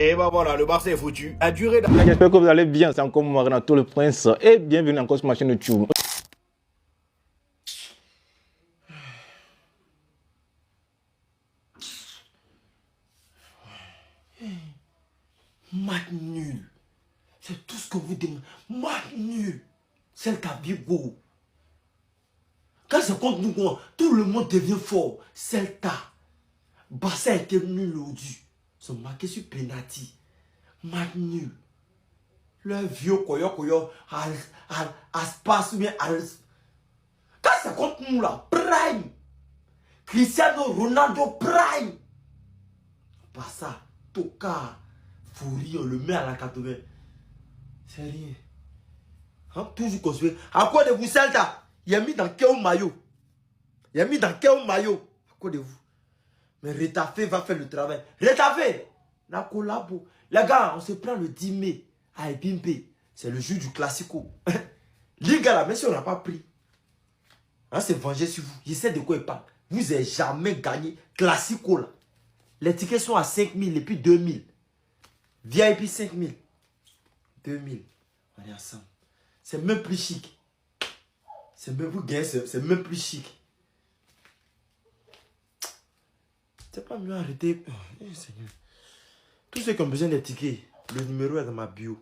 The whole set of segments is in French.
Et bah voilà, le Barça est foutu. La durée J'espère que vous allez bien, c'est encore moi Renato le Prince et bienvenue encore sur ma chaîne YouTube. Match nul. C'est tout ce que vous demandez. Match nul. Celta Vigo. Quand c'est contre nous, tout le monde devient fort. Celta. Barça était nul aujourd'hui. Ils sont marqués sur penalty. Match nul. Le vieux koyo Aspas ou bien quand c'est contre nous là, prime. Cristiano Ronaldo prime. Barça, Toka. Fouri, on le met à la 80. C'est rien. Hein? Toujours construit. À quoi de vous, Celta? Il a mis dans quel maillot? Il a mis dans quel maillot? À quoi de vous? Mais Retafe va faire le travail. Retafe! La collabo. Les gars, on se prend le 10 mai à Ebimbe. C'est le jour du Classico. Les gars là, même si on n'a pas pris. Hein, c'est venger sur vous. Je sais de quoi il parle. Vous n'avez jamais gagné Classico là. Les tickets sont à 5 000 et puis 2 000. VIP 5 000. 2 000. On est ensemble. C'est même plus chic. C'est même vous gagnez, c'est même plus chic. C'est pas mieux arrêter. Oh, Seigneur. Tous ceux qui ont besoin des tickets, le numéro est dans ma bio.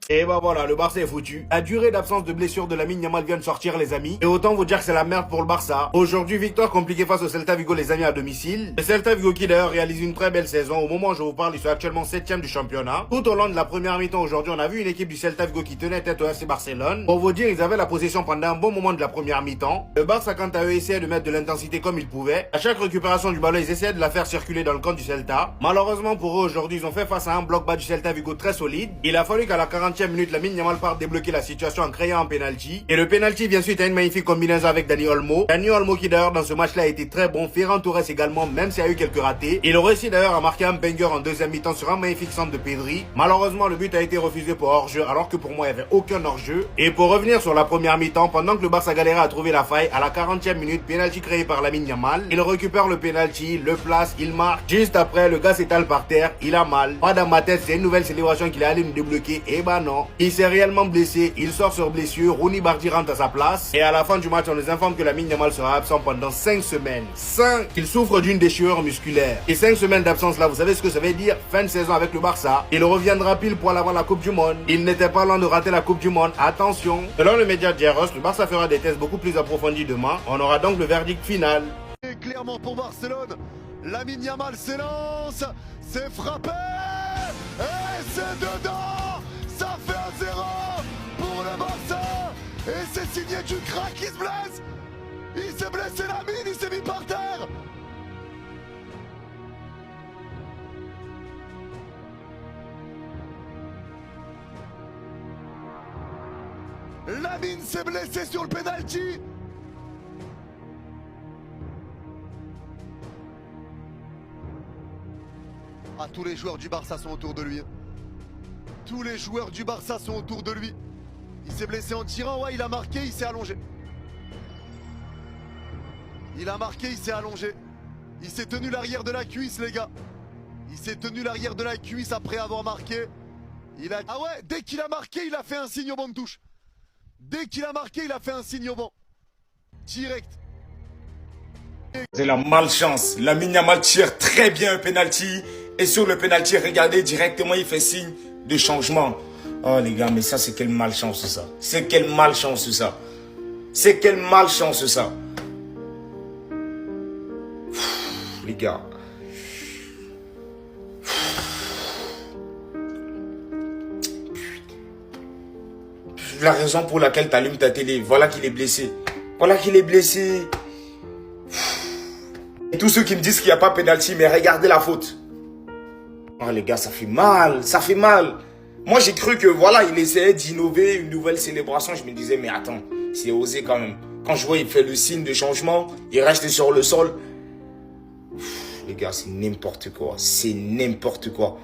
Et bah voilà, le Barça est foutu. La durée d'absence de blessure de Lamine Yamal vient de sortir, les amis. Et autant vous dire que c'est la merde pour le Barça. Aujourd'hui, victoire compliquée face au Celta Vigo, les amis, à domicile. Le Celta Vigo qui d'ailleurs réalise une très belle saison. Au moment où je vous parle, ils sont actuellement 7ème du championnat. Tout au long de la première mi-temps aujourd'hui, on a vu une équipe du Celta Vigo qui tenait tête au FC Barcelone. Pour vous dire, ils avaient la possession pendant un bon moment de la première mi-temps. Le Barça, quant à eux, essayait de mettre de l'intensité comme ils pouvaient. À chaque récupération du ballon, ils essayaient de la faire circuler dans le camp du Celta. Malheureusement pour eux, aujourd'hui, ils ont fait face à un bloc bas du Celta Vigo très solide. Il a fallu qu'à la 40e minute, Lamine Yamal part débloquer la situation en créant un penalty. Et le penalty vient suite à une magnifique combinaison avec Dani Olmo. Dani Olmo qui d'ailleurs dans ce match-là a été très bon. Ferran Torres également, même s'il y a eu quelques ratés. Il aurait réussi d'ailleurs à marquer un banger en deuxième mi-temps sur un magnifique centre de Pedri. Malheureusement, le but a été refusé pour hors-jeu, alors que pour moi, il n'y avait aucun hors-jeu. Et pour revenir sur la première mi-temps, pendant que le Barça galérait à trouver la faille, à la 40e minute, penalty créé par Lamine Yamal. Il récupère le penalty, le place, il marque. Juste après, le gars s'étale par terre, il a mal. Pas dans ma tête, c'est une nouvelle célébration qu'il est allé nous débloquer. Et bah non, il s'est réellement blessé. Il sort sur blessure, Rooney Bardi rentre à sa place. Et à la fin du match, on nous informe que Lamine Yamal sera absent pendant 5 semaines. 5! Il souffre d'une déchirure musculaire. Et 5 semaines d'absence là, vous savez ce que ça veut dire? Fin de saison avec le Barça. Il reviendra pile poil avant la Coupe du Monde. Il n'était pas loin de rater la Coupe du Monde. Attention! Selon le média Dieros, le Barça fera des tests beaucoup plus approfondis demain. On aura donc le verdict final. Et clairement pour Barcelone, Lamine Yamal s'élance, c'est frappé et c'est dedans. Ça fait 1-0 pour le Barça. Et c'est signé du crack qui se blesse. Il s'est blessé Lamine, il s'est mis par terre. Lamine s'est blessé sur le penalty. Ah, tous les joueurs du Barça sont autour de lui. Tous les joueurs du Barça sont autour de lui. Il s'est blessé en tirant, ouais, il a marqué, il s'est allongé. Il a marqué, il s'est allongé. Il s'est tenu l'arrière de la cuisse, les gars. Il s'est tenu l'arrière de la cuisse après avoir marqué. Ah ouais, dès qu'il a marqué, il a fait un signe au banc de touche. Dès qu'il a marqué, il a fait un signe au banc. Direct. C'est la malchance. Lamine Yamal tire très bien un penalty. Et sur le penalty, regardez directement, il fait signe de changement. Oh les gars, mais ça c'est quelle malchance ça. C'est quelle malchance ça. C'est quelle malchance ça. Les gars. La raison pour laquelle tu allumes ta télé, voilà qu'il est blessé. Voilà qu'il est blessé. Et tous ceux qui me disent qu'il n'y a pas penalty, mais regardez la faute. Oh les gars, ça fait mal, ça fait mal. Moi j'ai cru que voilà, il essayait d'innover une nouvelle célébration. Je me disais, mais attends, c'est osé quand même. Quand je vois il fait le signe de changement, il reste sur le sol. Les gars, c'est n'importe quoi. C'est n'importe quoi.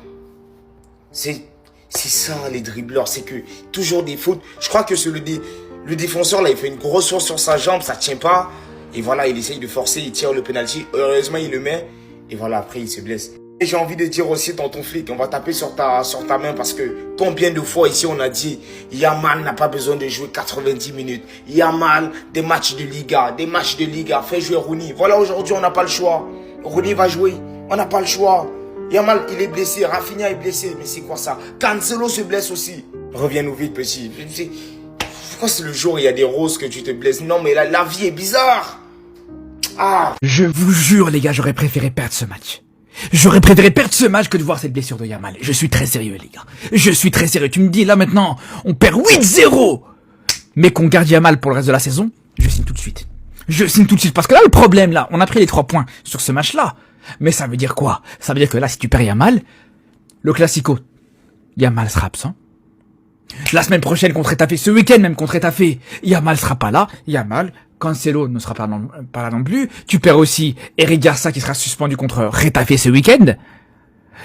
C'est ça les dribbleurs, c'est que toujours des fautes. Je crois que c'est le défenseur là, il fait une grosse faute sur sa jambe, ça tient pas. Et voilà, il essaye de forcer, il tire le penalty. Heureusement, il le met. Et voilà, après, il se blesse. Et j'ai envie de dire aussi, tonton flic, on va taper sur ta main parce que combien de fois ici on a dit Yamal n'a pas besoin de jouer 90 minutes. Yamal, des matchs de Liga, fais jouer Rooney. Voilà, aujourd'hui on n'a pas le choix. Rooney va jouer, on n'a pas le choix. Yamal, il est blessé, Rafinha est blessé, mais c'est quoi ça? Cancelo se blesse aussi. Reviens-nous vite, petit. Pourquoi c'est le jour où il y a des roses que tu te blesses? Non, mais la vie est bizarre. Ah. Je vous jure, les gars, j'aurais préféré perdre ce match. J'aurais préféré perdre ce match que de voir cette blessure de Yamal. Je suis très sérieux, les gars. Je suis très sérieux. Tu me dis, là, maintenant, on perd 8-0, mais qu'on garde Yamal pour le reste de la saison, je signe tout de suite. Je signe tout de suite. Parce que là, le problème, là, on a pris les 3 points sur ce match-là. Mais ça veut dire quoi? Ça veut dire que là, si tu perds Yamal, le Classico, Yamal sera absent. La semaine prochaine contre Étafé, ce week-end même contre Étafé, Yamal sera pas là. Yamal, Cancelo ne sera pas là non plus. Tu perds aussi Eric Garça qui sera suspendu contre Rétafé ce week-end.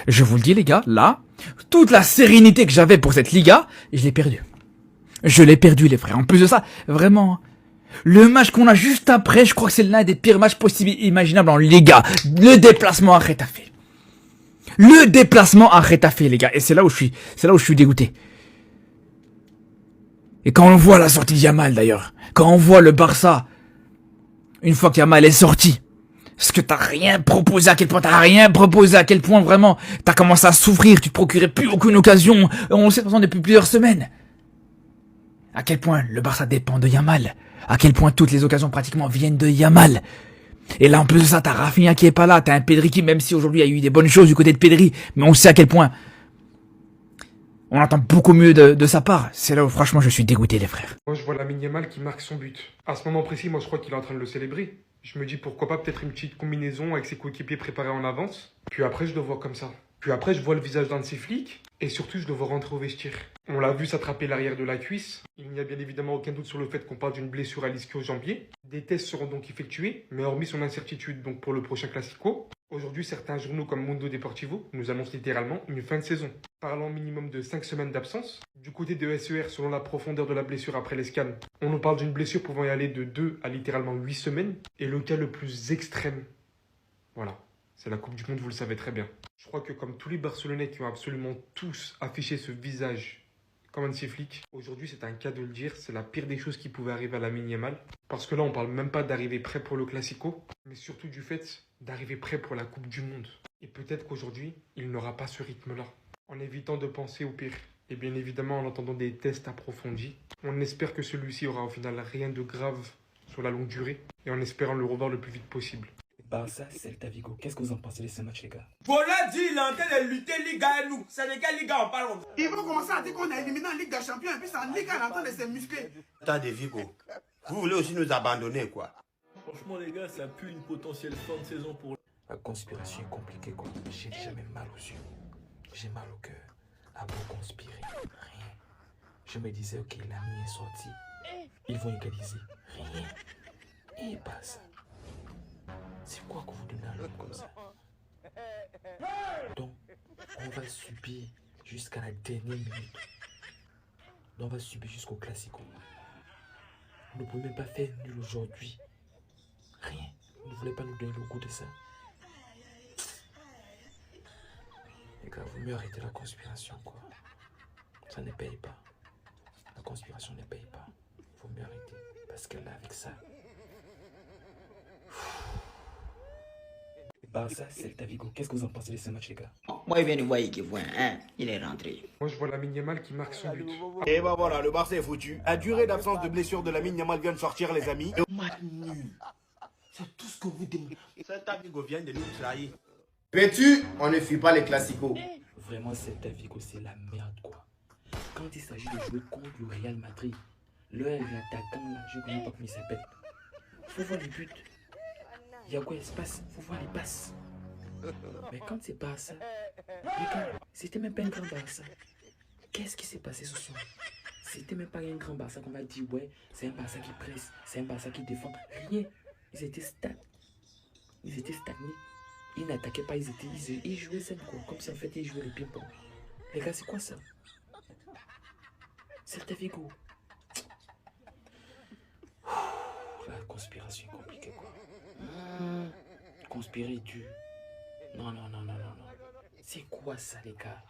Je vous le dis les gars, là, toute la sérénité que j'avais pour cette Liga, je l'ai perdue. Je l'ai perdue les frères. En plus de ça, vraiment, le match qu'on a juste après, je crois que c'est l'un des pires matchs possibles et imaginables en Liga. Le déplacement à Rétafé. Le déplacement à Rétafé les gars. Et c'est là où je suis dégoûté. Et quand on voit la sortie de Yamal d'ailleurs, quand on voit le Barça, une fois que Yamal est sorti, parce que t'as rien proposé, à quel point vraiment, t'as commencé à souffrir, tu te procurais plus aucune occasion, on le sait de toute façon depuis plusieurs semaines. À quel point le Barça dépend de Yamal, à quel point toutes les occasions pratiquement viennent de Yamal. Et là en plus de ça, t'as Rafinha qui est pas là, t'as un Pedri qui, même si aujourd'hui il y a eu des bonnes choses du côté de Pedri, mais on sait à quel point on attend beaucoup mieux de sa part. C'est là où franchement je suis dégoûté les frères. Moi je vois Lamine Yamal qui marque son but. À ce moment précis, moi je crois qu'il est en train de le célébrer. Je me dis pourquoi pas peut-être une petite combinaison avec ses coéquipiers préparés en avance. Puis après je le vois comme ça. Puis après je vois le visage d'un de ses flics. Et surtout je le vois rentrer au vestiaire. On l'a vu s'attraper l'arrière de la cuisse. Il n'y a bien évidemment aucun doute sur le fait qu'on parle d'une blessure à l'ischio-jambier. Des tests seront donc effectués, mais hormis son incertitude donc pour le prochain Classico, aujourd'hui certains journaux comme Mundo Deportivo nous annoncent littéralement une fin de saison. Parlant minimum de 5 semaines d'absence. Du côté de SER, selon la profondeur de la blessure après les scans, on nous parle d'une blessure pouvant y aller de 2 à littéralement 8 semaines. Et le cas le plus extrême, voilà, c'est la Coupe du Monde, vous le savez très bien. Je crois que comme tous les Barcelonais qui ont absolument tous affiché ce visage comme un de ces flics, aujourd'hui c'est un cas de le dire, c'est la pire des choses qui pouvait arriver à Lamine Yamal. Parce que là on parle même pas d'arriver prêt pour le Classico, mais surtout du fait d'arriver prêt pour la Coupe du Monde. Et peut-être qu'aujourd'hui, il n'aura pas ce rythme-là. En évitant de penser au pire, et bien évidemment en attendant des tests approfondis, on espère que celui-ci aura au final rien de grave sur la longue durée, et en espérant le revoir le plus vite possible. Barça, Celta Vigo, qu'est-ce que vous en pensez de ce match les gars? Voilà dit, il est en train de lutter Liga et nous. C'est de quelle Liga on parle? Ils vont commencer à dire qu'on a éliminé en Ligue des Champions et puis en Liga, on est en train de se muscler. Attendez, Vigo, vous voulez aussi nous abandonner, quoi? Franchement, les gars, ça pue une potentielle fin de saison pour... La conspiration est compliquée, quoi. J'ai jamais mal aux yeux. J'ai mal au cœur. À beau conspirer, rien. Je me disais, ok, l'ami est sorti. Ils vont égaliser. Rien. Et pas ça. C'est quoi que vous donnez à l'homme comme ça? Donc, on va subir jusqu'à la dernière minute. Donc, on va subir jusqu'au Classico. Vous ne pouvez même pas faire nul aujourd'hui. Rien. Vous ne voulez pas nous donner le goût de ça. Les gars, vous mieux arrêter la conspiration, quoi. Ça ne paye pas. La conspiration ne paye pas. Faut mieux arrêter. Parce que là, avec ça... Barça, Celta Vigo, qu'est-ce que vous en pensez de ce match, les gars? Moi, il vient de voir Ikevouin, hein. Il est rentré. Moi je vois Lamine Yamal qui marque son but. Et bah voilà, le Barça est foutu. La durée d'absence de blessure de Lamine Yamal vient de sortir les amis. Match nul. C'est tout ce que vous demandez. Celta Vigo vient de nous trahir. Peux-tu? On ne fuit pas les classicos. Vraiment, Celta Vigo, c'est la merde, quoi. Quand il s'agit de jouer contre le Real Madrid, leur attaquant, là, je ne connais pas comment il s'appelle. Faut voir les buts. Il y a quoi espace? Faut voir les passes. Mais quand c'est pas ça, regarde, c'était même pas un grand Barça. Qu'est-ce qui s'est passé ce soir? C'était même pas un grand Barça qu'on va dire, ouais, c'est un Barça qui presse, c'est un Barça qui défend. Rien. Ils étaient stagnés. Ils n'attaquaient pas, ils jouaient ça, quoi. Comme si en fait ils jouaient le ping-pong. Les gars, c'est quoi ça? Celta Vigo. La conspiration est compliquée, quoi. Conspirer du... Non. C'est quoi ça, les gars?